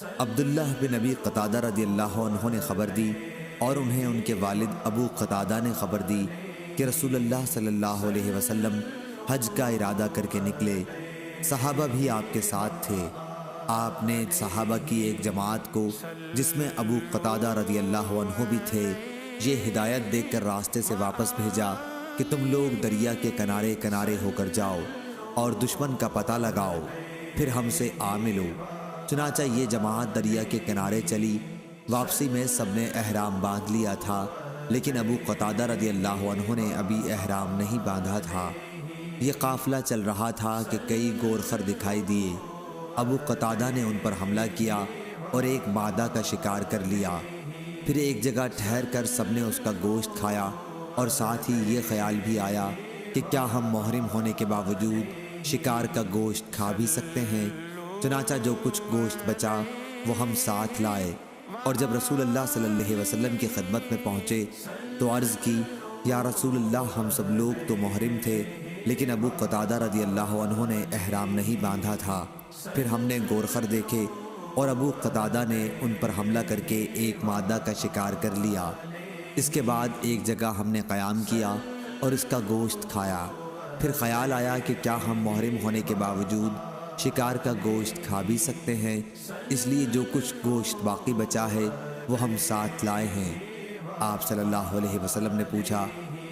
عبداللہ بن ابی قتادہ رضی اللہ عنہ نے خبر دی اور انہیں ان کے والد ابو قتادہ نے خبر دی کہ رسول اللہ صلی اللہ علیہ وسلم حج کا ارادہ کر کے نکلے۔ صحابہ بھی آپ کے ساتھ تھے۔ آپ نے صحابہ کی ایک جماعت کو، جس میں ابو قتادہ رضی اللہ عنہ بھی تھے، یہ ہدایت دے کر راستے سے واپس بھیجا کہ تم لوگ دریا کے کنارے کنارے ہو کر جاؤ اور دشمن کا پتہ لگاؤ، پھر ہم سے آ ملو۔ چنانچہ یہ جماعت دریا کے کنارے چلی۔ واپسی میں سب نے احرام باندھ لیا تھا، لیکن ابو قتادہ رضی اللہ عنہ نے ابھی احرام نہیں باندھا تھا۔ یہ قافلہ چل رہا تھا کہ کئی گورخر دکھائی دیے۔ ابو قتادہ نے ان پر حملہ کیا اور ایک مادہ کا شکار کر لیا۔ پھر ایک جگہ ٹھہر کر سب نے اس کا گوشت کھایا، اور ساتھ ہی یہ خیال بھی آیا کہ کیا ہم محرم ہونے کے باوجود شکار کا گوشت کھا بھی سکتے ہیں۔ چنانچہ جو کچھ گوشت بچا وہ ہم ساتھ لائے، اور جب رسول اللہ صلی اللہ علیہ وسلم کی خدمت میں پہنچے تو عرض کی، یا رسول اللہ، ہم سب لوگ تو محرم تھے، لیکن ابو قتادہ رضی اللہ عنہ نے احرام نہیں باندھا تھا۔ پھر ہم نے گورخر دیکھے اور ابو قتادہ نے ان پر حملہ کر کے ایک مادہ کا شکار کر لیا۔ اس کے بعد ایک جگہ ہم نے قیام کیا اور اس کا گوشت کھایا۔ پھر خیال آیا کہ کیا ہم محرم ہونے کے باوجود شکار کا گوشت کھا بھی سکتے ہیں، اس لیے جو کچھ گوشت باقی بچا ہے وہ ہم ساتھ لائے ہیں۔ آپ صلی اللہ علیہ وسلم نے پوچھا،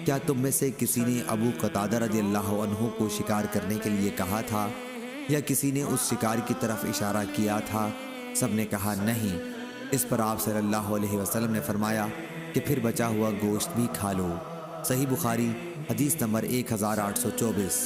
کیا تم میں سے کسی نے ابو قتادہ رضی اللہ عنہ کو شکار کرنے کے لیے کہا تھا، یا کسی نے اس شکار کی طرف اشارہ کیا تھا؟ سب نے کہا نہیں۔ اس پر آپ صلی اللہ علیہ وسلم نے فرمایا کہ پھر بچا ہوا گوشت بھی کھا لو۔ صحیح بخاری حدیث نمبر 1824۔